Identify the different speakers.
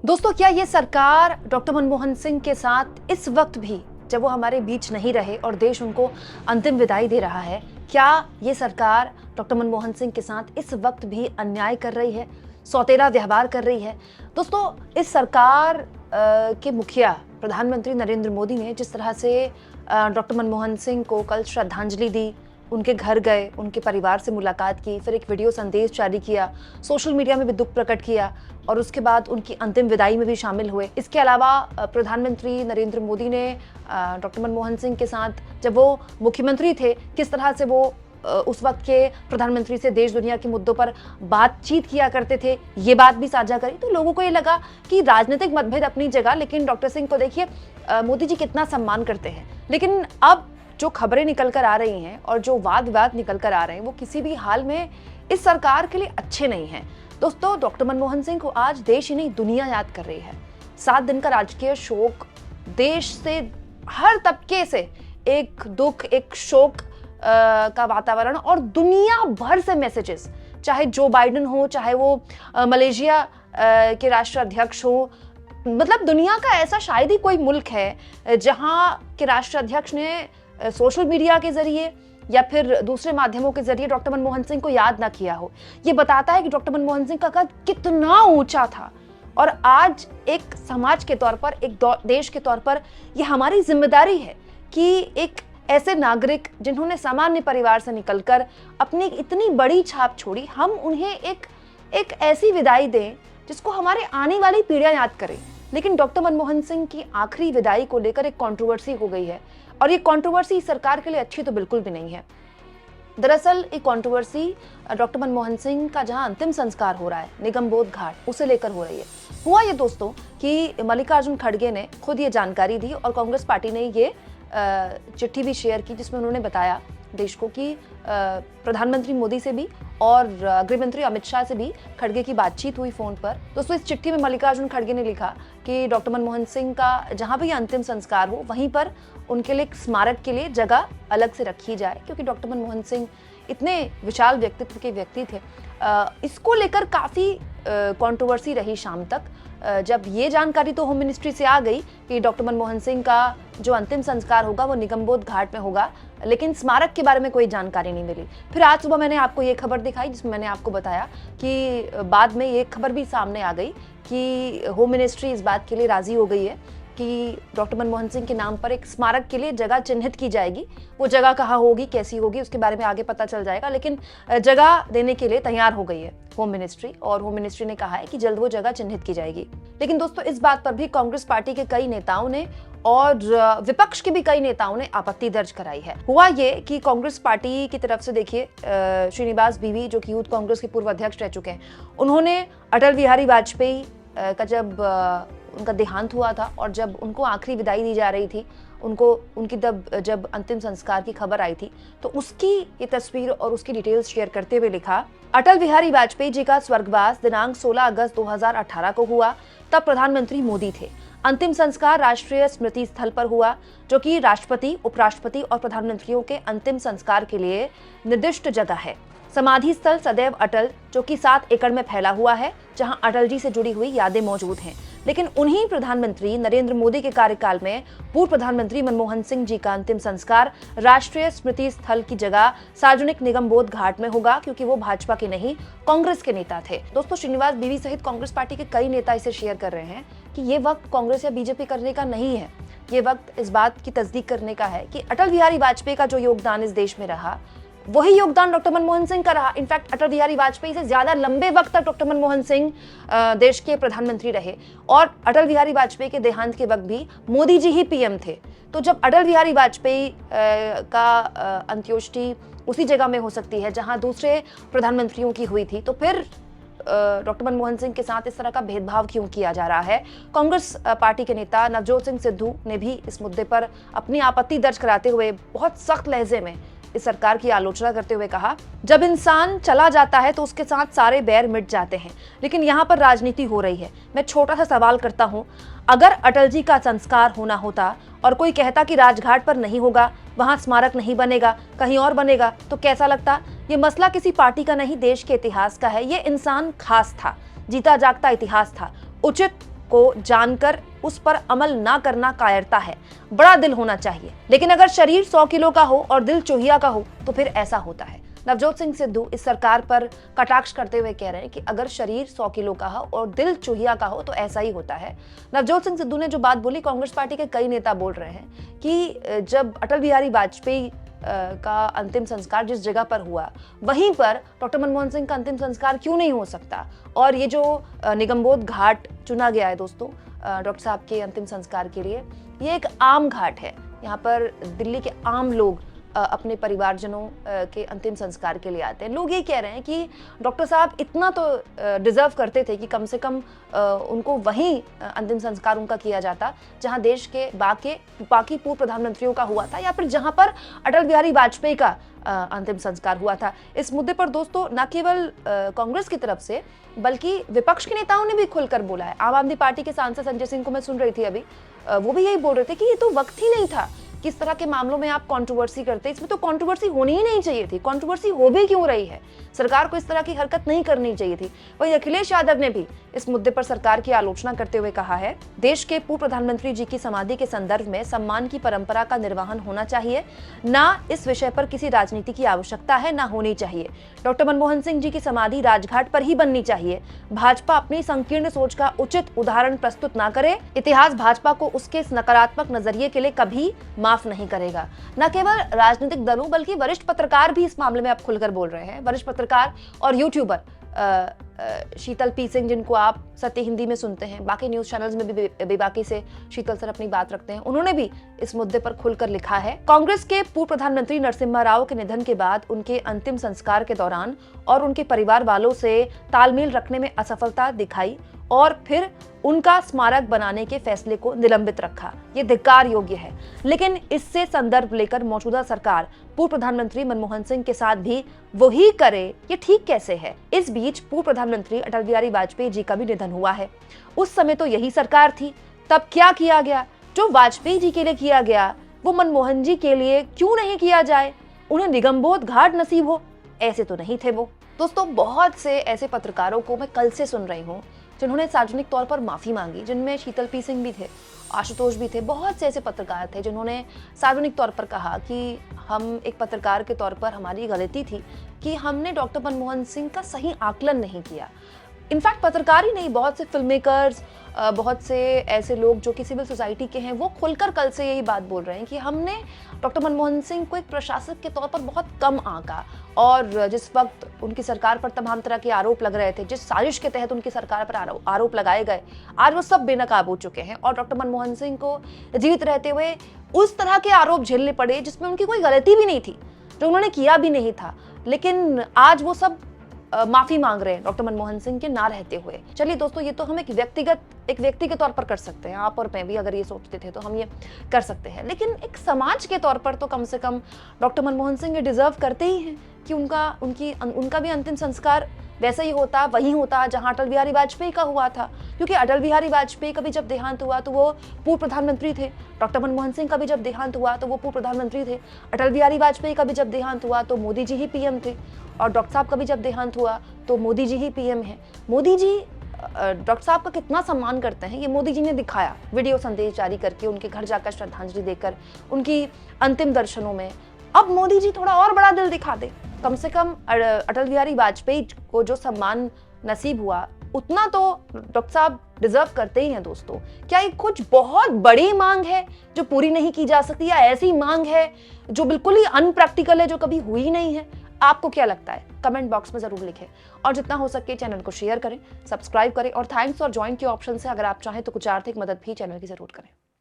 Speaker 1: दोस्तों, क्या ये सरकार डॉक्टर मनमोहन सिंह के साथ इस वक्त भी, जब वो हमारे बीच नहीं रहे और देश उनको अंतिम विदाई दे रहा है, क्या ये सरकार डॉक्टर मनमोहन सिंह के साथ इस वक्त भी अन्याय कर रही है, सौतेला व्यवहार कर रही है? दोस्तों, इस सरकार के मुखिया प्रधानमंत्री नरेंद्र मोदी ने जिस तरह से डॉक्टर मनमोहन सिंह को कल श्रद्धांजलि दी, उनके घर गए, उनके परिवार से मुलाकात की, फिर एक वीडियो संदेश जारी किया, सोशल मीडिया में भी दुख प्रकट किया और उसके बाद उनकी अंतिम विदाई में भी शामिल हुए। इसके अलावा प्रधानमंत्री नरेंद्र मोदी ने डॉक्टर मनमोहन सिंह के साथ, जब वो मुख्यमंत्री थे, किस तरह से वो उस वक्त के प्रधानमंत्री से देश दुनिया के मुद्दों पर बातचीत किया करते थे, ये बात भी साझा करी। तो लोगों को ये लगा कि राजनीतिक मतभेद अपनी जगह, लेकिन डॉक्टर सिंह को देखिए मोदी जी कितना सम्मान करते हैं। लेकिन अब जो खबरें निकल कर आ रही हैं और जो वाद विवाद निकल कर आ रहे हैं, वो किसी भी हाल में इस सरकार के लिए अच्छे नहीं हैं। दोस्तों, डॉक्टर मनमोहन सिंह को आज देश ही नहीं दुनिया याद कर रही है। 7 दिन का राजकीय शोक, देश से हर तबके से एक दुख, एक शोक का वातावरण और दुनिया भर से मैसेजेस, चाहे जो बाइडेन हो, चाहे वो मलेशिया के राष्ट्राध्यक्ष हो, मतलब दुनिया का ऐसा शायद ही कोई मुल्क है जहां के राष्ट्राध्यक्ष ने सोशल मीडिया के जरिए या फिर दूसरे माध्यमों के जरिए डॉक्टर मनमोहन सिंह को याद ना किया हो। ये बताता है कि डॉक्टर मनमोहन सिंह का कद कितना ऊंचा था और आज एक समाज के तौर पर, एक देश के तौर पर, ये हमारी जिम्मेदारी है कि एक ऐसे नागरिक जिन्होंने सामान्य परिवार से निकलकर अपनी इतनी बड़ी छाप छोड़ी, हम उन्हें एक ऐसी विदाई दें जिसको हमारे आने वाली पीढ़ियां याद करें। लेकिन डॉक्टर मनमोहन सिंह की आखिरी विदाई को लेकर एक कंट्रोवर्सी हो गई है और ये कंट्रोवर्सी सरकार के लिए अच्छी तो बिल्कुल भी नहीं है। दरअसल ये कंट्रोवर्सी डॉक्टर मनमोहन सिंह का जहां अंतिम संस्कार हो रहा है निगमबोध घाट, उसे लेकर हो रही है। हुआ ये दोस्तों कि मल्लिकार्जुन खड़गे ने खुद ये जानकारी दी और कांग्रेस पार्टी ने ये चिट्ठी भी शेयर की, जिसमें उन्होंने बताया देश को कि प्रधानमंत्री मोदी से भी और गृह मंत्री अमित शाह से भी खड़गे की बातचीत हुई फोन पर। दोस्तों, इस चिट्ठी में मल्लिकार्जुन खड़गे ने लिखा कि डॉक्टर मनमोहन सिंह का जहां भी अंतिम संस्कार हो, वहीं पर उनके लिए एक स्मारक के लिए जगह अलग से रखी जाए, क्योंकि डॉक्टर मनमोहन सिंह इतने विशाल व्यक्तित्व के व्यक्ति थे। इसको लेकर काफी कंट्रोवर्सी रही शाम तक, जब ये जानकारी तो होम मिनिस्ट्री से आ गई कि डॉक्टर मनमोहन सिंह का जो अंतिम संस्कार होगा वो निगमबोध घाट में होगा, लेकिन स्मारक के बारे में कोई जानकारी नहीं मिली। फिर आज सुबह मैंने आपको ये खबर दिखाई, जिसमें मैंने आपको बताया कि बाद में ये खबर भी सामने आ गई कि होम मिनिस्ट्री इस बात के लिए राजी हो गई है कि डॉक्टर मनमोहन सिंह के नाम पर एक स्मारक के लिए जगह चिन्हित की जाएगी। वो जगह कहाँ होगी, कैसी होगी, उसके बारे में आगे पता चल जाएगा, लेकिन जगह देने के लिए तैयार हो गई है होम मिनिस्ट्री, और होम मिनिस्ट्री ने कहा है कि जल्द वो जगह चिन्हित की जाएगी। लेकिन दोस्तों, इस बात पर भी कांग्रेस पार्टी के कई नेताओं ने और विपक्ष के भी कई नेताओं ने आपत्ति दर्ज कराई है। हुआ ये कि कांग्रेस पार्टी की तरफ से देखिए श्रीनिवास बीवी, जो कि यूथ कांग्रेस के पूर्व अध्यक्ष रह चुके हैं, उन्होंने अटल बिहारी वाजपेयी का जब उनका देहांत हुआ था और जब उनको आखिरी विदाई दी जा रही थी, उनकी जब अंतिम संस्कार की खबर आई थी, तो उसकी ये तस्वीर और उसकी डिटेल्स शेयर करते हुए लिखा, अटल बिहारी वाजपेयी जी का स्वर्गवास दिनांक 16 अगस्त 2018 को हुआ। तब प्रधानमंत्री मोदी थे। अंतिम संस्कार राष्ट्रीय स्मृति स्थल पर हुआ, जो कि राष्ट्रपति, उपराष्ट्रपति और प्रधानमंत्रियों के अंतिम संस्कार के लिए निर्दिष्ट जगह है। समाधि स्थल सदैव अटल, जो कि 7 एकड़ में फैला हुआ है, जहां अटल जी से जुड़ी हुई यादें मौजूद हैं। लेकिन उन्हीं प्रधानमंत्री नरेंद्र मोदी के कार्यकाल में पूर्व प्रधानमंत्री मनमोहन सिंह जी का अंतिम संस्कार राष्ट्रीय स्मृति स्थल की जगह सार्वजनिक निगमबोध घाट में होगा, क्योंकि वो भाजपा के नहीं, कांग्रेस के नेता थे। दोस्तों, श्रीनिवास बीवी सहित कांग्रेस पार्टी के कई नेता इसे शेयर कर रहे हैं कि ये वक्त कांग्रेस या बीजेपी करने का नहीं है। ये वक्त इस बात की तस्दीक करने का है कि अटल बिहारी वाजपेयी का जो योगदान इस देश में रहा, वही योगदान डॉक्टर मनमोहन सिंह का रहा। इनफैक्ट अटल बिहारी वाजपेयी से ज्यादा लंबे वक्त तक डॉक्टर मनमोहन सिंह देश के प्रधानमंत्री रहे और अटल बिहारी वाजपेयी के देहांत के वक्त भी मोदी जी ही पीएम थे। तो जब अटल बिहारी वाजपेयी का अंत्योष्टि उसी जगह में हो सकती है जहां दूसरे प्रधानमंत्रियों की हुई थी, तो फिर डॉक्टर मनमोहन सिंह के साथ इस तरह का भेदभाव क्यों किया जा रहा है? कांग्रेस पार्टी के नेता नवजोत सिंह सिद्धू ने भी इस मुद्दे पर अपनी आपत्ति दर्ज कराते हुए बहुत सख्त लहजे में इस सरकार की आलोचना करते हुए कहा, जब इंसान चला जाता है तो उसके साथ सारे बैर मिट जाते हैं, लेकिन यहाँ पर राजनीति हो रही है। मैं छोटा सा सवाल करता हूँ, अगर अटल जी का संस्कार होना होता और कोई कहता कि राजघाट पर नहीं होगा, वहां स्मारक नहीं बनेगा, कहीं और बनेगा, तो कैसा लगता? ये मसला किसी पार्टी का नहीं, देश के इतिहास का है। ये इंसान खास था, जीता जागता इतिहास था। उचित को जानकर उस पर अमल ना करना कायरता है, बड़ा दिल होना चाहिए। लेकिन अगर शरीर 100 किलो का हो और दिल चूहिया का हो तो फिर ऐसा होता है। नवजोत सिंह सिद्धू इस सरकार पर कटाक्ष करते हुए कह रहे हैं कि अगर शरीर 100 किलो का हो और दिल चूहिया का हो तो ऐसा ही होता है। नवजोत सिंह सिद्धू ने जो बात बोली, कांग्रेस पार्टी के कई नेता बोल रहे हैं कि जब अटल बिहारी वाजपेयी का अंतिम संस्कार जिस जगह पर हुआ वहीं पर डॉक्टर मनमोहन सिंह का अंतिम संस्कार क्यों नहीं हो सकता। और ये जो निगमबोध घाट चुना गया है दोस्तों डॉक्टर साहब के अंतिम संस्कार के लिए, ये एक आम घाट है। यहाँ पर दिल्ली के आम लोग अपने परिवारजनों के अंतिम संस्कार के लिए आते हैं। लोग ये कह रहे हैं कि डॉक्टर साहब इतना तो डिजर्व करते थे कि कम से कम उनको वहीं अंतिम संस्कार उनका किया जाता जहां देश के बाकी पूर्व प्रधानमंत्रियों का हुआ था, या फिर जहां पर अटल बिहारी वाजपेयी का अंतिम संस्कार हुआ था। इस मुद्दे पर दोस्तों न केवल कांग्रेस की तरफ से बल्कि विपक्ष के नेताओं ने भी खुलकर बोला है। आम आदमी पार्टी के सांसद संजय सिंह को मैं सुन रही थी अभी, वो भी यही बोल रहे थे कि ये तो वक्त ही नहीं था, किस तरह के मामलों में आप कंट्रोवर्सी करते हैं, इसमें तो कंट्रोवर्सी होनी ही नहीं चाहिए थी। कंट्रोवर्सी हो भी क्यों रही है, सरकार को इस तरह की हरकत नहीं करनी चाहिए थी। वहीं अखिलेश यादव ने भी इस मुद्दे पर सरकार की आलोचना करते हुए कहा है, देश के पूर्व प्रधानमंत्री जी की समाधि के संदर्भ में सम्मान की परंपरा का निर्वहन होना चाहिए, ना इस विषय पर किसी राजनीति की आवश्यकता है, ना होनी चाहिए। डॉक्टर मनमोहन सिंह जी की समाधि राजघाट पर ही बननी चाहिए। भाजपा अपनी संकीर्ण सोच का उचित उदाहरण प्रस्तुत ना करे, इतिहास भाजपा को उसके नकारात्मक नजरिए के लिए कभी माफ नहीं करेगा। न केवल राजनीतिक दलों बल्कि वरिष्ठ पत्रकार भी इस मामले में अब खुलकर बोल रहे हैं। वरिष्ठ पत्रकार और यूट्यूबर शीतल पी सिंह, जिनको आप सत्य हिंदी में सुनते हैं, बाकी न्यूज चैनल्स में भी बेबाकी से शीतल सर अपनी बात रखते हैं, उन्होंने भी इस मुद्दे पर खुलकर लिखा है। कांग्रेस के पूर्व प्रधानमंत्री नरसिम्हा राव के निधन के बाद उनके अंतिम संस्कार के दौरान और उनके परिवार वालों से तालमेल रखने में असफलता दिखाई और फिर उनका स्मारक बनाने के फैसले को निलंबित रखा। ये धिक्कार योग्य है। लेकिन इससे संदर्भ लेकर मौजूदा सरकार पूर्व प्रधानमंत्री मनमोहन सिंह के साथ भी वही करे, ये ठीक कैसे है। इस बीच पूर्व प्रधानमंत्री अटल बिहारी वाजपेयी जी का भी निधन हुआ है। उस समय तो यही सरकार थी, तब क्या किया गया? जो वाजपेयी जी के लिए किया गया वो मनमोहन जी के लिए क्यों नहीं किया जाए? उन्हें निगमबोध घाट नसीब हो, ऐसे तो नहीं थे वो। दोस्तों बहुत से ऐसे पत्रकारों को मैं कल से सुन रही हूँ जिन्होंने सार्वजनिक तौर पर माफी मांगी, जिनमें शीतल पी सिंह भी थे, आशुतोष भी थे। बहुत से ऐसे पत्रकार थे जिन्होंने सार्वजनिक तौर पर कहा कि हम एक पत्रकार के तौर पर हमारी गलती थी कि हमने डॉक्टर मनमोहन सिंह का सही आकलन नहीं किया। इनफैक्ट पत्रकार ही नहीं, बहुत से फिल्म मेकर्स, बहुत से ऐसे लोग जो कि सिविल सोसाइटी के हैं, वो खुलकर कल से यही बात बोल रहे हैं कि हमने डॉक्टर मनमोहन सिंह को एक प्रशासक के तौर पर बहुत कम आंका, और जिस वक्त उनकी सरकार पर तमाम तरह के आरोप लग रहे थे, जिस साजिश के तहत उनकी सरकार पर आरोप लगाए गए, आज वो सब बेनकाब हो चुके हैं और डॉक्टर मनमोहन सिंह को जीवित रहते हुए उस तरह के आरोप झेलने पड़े जिसमें उनकी कोई गलती भी नहीं थी, जो उन्होंने किया भी नहीं था। लेकिन आज वो सब माफी मांग रहे हैं डॉक्टर मनमोहन सिंह के ना रहते हुए। चलिए दोस्तों, ये तो हम एक व्यक्ति के तौर पर कर सकते हैं, आप और मैं भी अगर ये सोचते थे तो हम ये कर सकते हैं, लेकिन एक समाज के तौर पर तो कम से कम डॉक्टर मनमोहन सिंह ये डिजर्व करते ही हैं कि उनका भी अंतिम संस्कार वैसे ही होता, वही होता जहां अटल बिहारी वाजपेयी का हुआ था। क्योंकि अटल बिहारी वाजपेयी का भी जब देहांत हुआ तो वो पूर्व प्रधानमंत्री थे, डॉक्टर मनमोहन सिंह का भी जब देहांत हुआ तो वो पूर्व प्रधानमंत्री थे, अटल बिहारी वाजपेयी का भी जब देहांत हुआ तो मोदी जी ही पीएम थे, और डॉक्टर साहब का भी जब देहांत हुआ तो मोदी जी ही पीएम है। मोदी जी डॉक्टर साहब का कितना सम्मान करते हैं ये मोदी जी ने दिखाया, वीडियो संदेश जारी करके, उनके घर जाकर श्रद्धांजलि देकर, उनकी अंतिम दर्शनों में। अब मोदी जी थोड़ा और बड़ा दिल दिखा दे, कम से कम अटल बिहारी वाजपेयी को जो सम्मान नसीब हुआ उतना तो डॉक्टर साहब डिजर्व करते ही हैं। दोस्तों, क्या ये कुछ बहुत बड़ी मांग है जो पूरी नहीं की जा सकती, या ऐसी मांग है जो बिल्कुल ही अनप्रैक्टिकल है, जो कभी हुई ही नहीं है? आपको क्या लगता है? कमेंट बॉक्स में जरूर लिखें, और जितना हो सके चैनल को शेयर करें, सब्सक्राइब करें, और थैंक्स और ज्वाइन के ऑप्शन से अगर आप चाहें तो कुछ आर्थिक मदद भी चैनल की जरूर करें।